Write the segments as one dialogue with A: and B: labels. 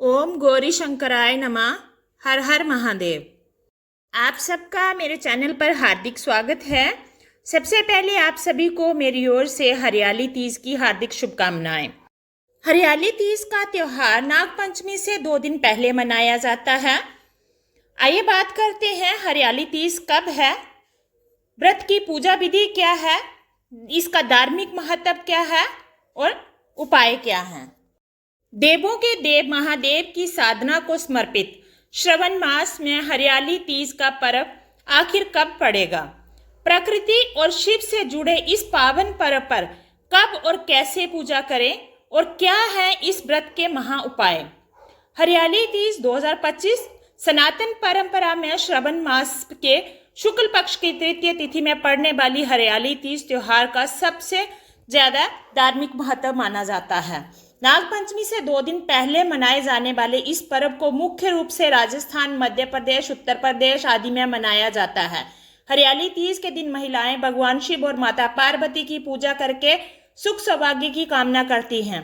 A: ओम गौरी शंकराय नमः। हर हर महादेव। आप सबका मेरे चैनल पर हार्दिक स्वागत है। सबसे पहले आप सभी को मेरी ओर से हरियाली तीज की हार्दिक शुभकामनाएं। हरियाली तीज का त्यौहार नागपंचमी से 2 दिन पहले मनाया जाता है। आइए बात करते हैं हरियाली तीज कब है, व्रत की पूजा विधि क्या है, इसका धार्मिक महत्व क्या है और उपाय क्या है। देवों के देव महादेव की साधना को समर्पित श्रवण मास में हरियाली तीज का पर्व आखिर कब पड़ेगा। प्रकृति और शिव से जुड़े इस पावन पर्व पर कब और कैसे पूजा करें और क्या है इस व्रत के महा उपाय। हरियाली तीज 2025 सनातन परंपरा में श्रवण मास के शुक्ल पक्ष की तृतीय तिथि में पड़ने वाली हरियाली तीज त्योहार का सबसे ज्यादा धार्मिक महत्व माना जाता है। नागपंचमी से 2 दिन पहले मनाए जाने वाले इस पर्व को मुख्य रूप से राजस्थान, मध्य प्रदेश, उत्तर प्रदेश आदि में मनाया जाता है। हरियाली तीज के दिन महिलाएं भगवान शिव और माता पार्वती की पूजा करके सुख सौभाग्य की कामना करती हैं।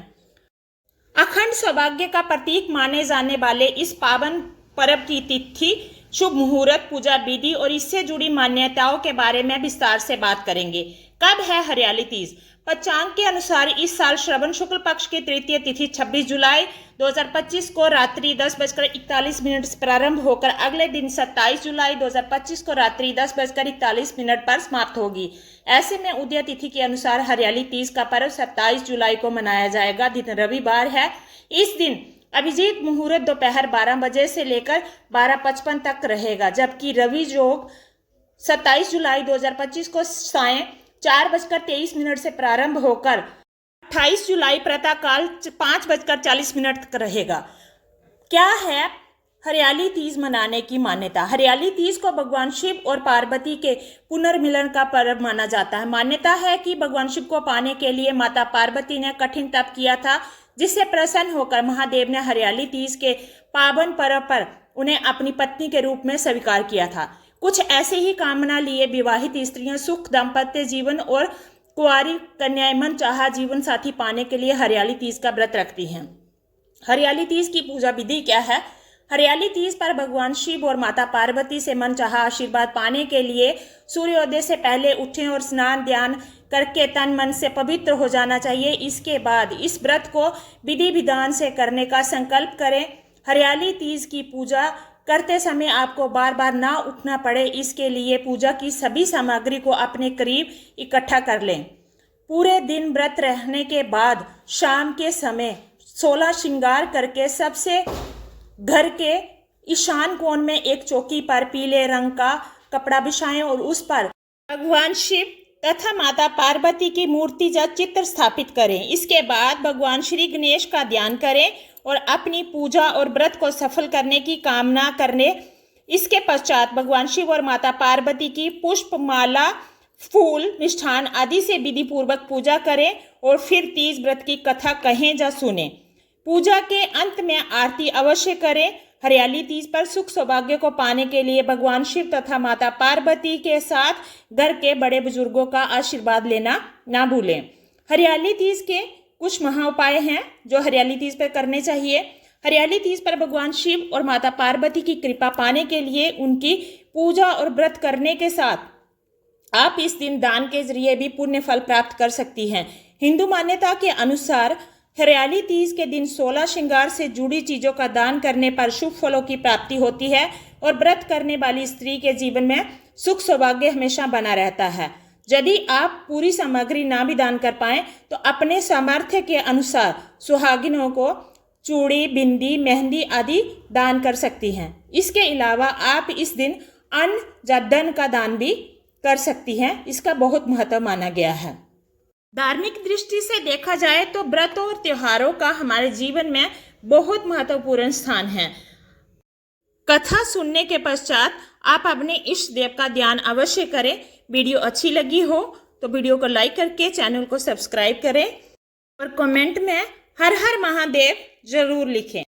A: अखंड सौभाग्य का प्रतीक माने जाने वाले इस पावन पर्व की तिथि, शुभ मुहूर्त, पूजा विधि और इससे जुड़ी मान्यताओं के बारे में विस्तार से बात करेंगे। कब है हरियाली तीज? पंचांग के अनुसार इस साल श्रवण शुक्ल पक्ष की तृतीय तिथि 26 जुलाई 2025 को रात्रि 10:41 से प्रारंभ होकर अगले दिन 27 जुलाई 2025 को रात्रि 10:41 पर समाप्त होगी। ऐसे में उदय तिथि के अनुसार हरियाली तीज का पर्व 27 जुलाई को मनाया जाएगा। दिन रविवार है। इस दिन अभिजीत मुहूर्त दोपहर 12 बजे से लेकर 12:55 तक रहेगा, जबकि रवि योग 27 जुलाई 2025 को सायं 4:23 से प्रारंभ होकर 28 जुलाई प्रातःकाल 5:40 तक रहेगा। क्या है हरियाली तीज मनाने की मान्यता? हरियाली तीज को भगवान शिव और पार्वती के पुनर्मिलन का पर्व माना जाता है। मान्यता है कि भगवान शिव को पाने के लिए माता पार्वती ने कठिन तप किया था, जिससे प्रसन्न होकर महादेव ने हरियाली तीज के पावन पर्व पर उन्हें अपनी पत्नी के रूप में स्वीकार किया था। कुछ ऐसे ही कामना लिए विवाहित स्त्रियां सुख, दाम्पत्य जीवन और कुंवारी कन्याएं मन चाहा जीवन साथी पाने के लिए हरियाली तीज का व्रत रखती हैं। हरियाली तीज की पूजा विधि क्या है? हरियाली तीज पर भगवान शिव और माता पार्वती से मन चाहा आशीर्वाद पाने के लिए सूर्योदय से पहले उठें और स्नान ध्यान करके तन मन से पवित्र हो जाना चाहिए। इसके बाद इस व्रत को विधि विधान से करने का संकल्प करें। हरियाली तीज की पूजा करते समय आपको बार बार ना उठना पड़े, इसके लिए पूजा की सभी सामग्री को अपने करीब इकट्ठा कर लें। पूरे दिन व्रत रहने के बाद शाम के समय 16 श्रृंगार करके सबसे घर के ईशान कोण में एक चौकी पर पीले रंग का कपड़ा बिछाएं और उस पर भगवान शिव तथा माता पार्वती की मूर्ति या चित्र स्थापित करें। इसके बाद भगवान श्री गणेश का ध्यान करें और अपनी पूजा और व्रत को सफल करने की कामना करने। इसके पश्चात भगवान शिव और माता पार्वती की पुष्प माला, फूल, मिष्ठान आदि से विधि पूर्वक पूजा करें और फिर तीज व्रत की कथा कहें या सुने। पूजा के अंत में आरती अवश्य करें। हरियाली तीज पर सुख सौभाग्य को पाने के लिए भगवान शिव तथा माता पार्वती के साथ घर के बड़े बुजुर्गों का आशीर्वाद लेना ना भूलें। हरियाली तीज के कुछ महा उपाय हैं जो हरियाली तीज पर करने चाहिए। हरियाली तीज पर भगवान शिव और माता पार्वती की कृपा पाने के लिए उनकी पूजा और व्रत करने के साथ आप इस दिन दान के जरिए भी पुण्य फल प्राप्त कर सकती हैं। हिंदू मान्यता के अनुसार हरियाली तीज के दिन 16 श्रृंगार से जुड़ी चीजों का दान करने पर शुभ फलों की प्राप्ति होती है और व्रत करने वाली स्त्री के जीवन में सुख सौभाग्य हमेशा बना रहता है। यदि आप पूरी सामग्री ना भी दान कर पाएं तो अपने सामर्थ्य के अनुसार सुहागिनों को चूड़ी, बिंदी, मेहंदी आदि दान कर सकती हैं। इसके अलावा आप इस दिन अन्न या धन का दान भी कर सकती हैं। इसका बहुत महत्व माना गया है। धार्मिक दृष्टि से देखा जाए तो व्रतों और त्योहारों का हमारे जीवन में बहुत महत्वपूर्ण स्थान है। कथा सुनने के पश्चात आप अपने इष्ट देव का ध्यान अवश्य करें। वीडियो अच्छी लगी हो तो वीडियो को लाइक करके चैनल को सब्सक्राइब करें और कमेंट में हर हर महादेव जरूर लिखें।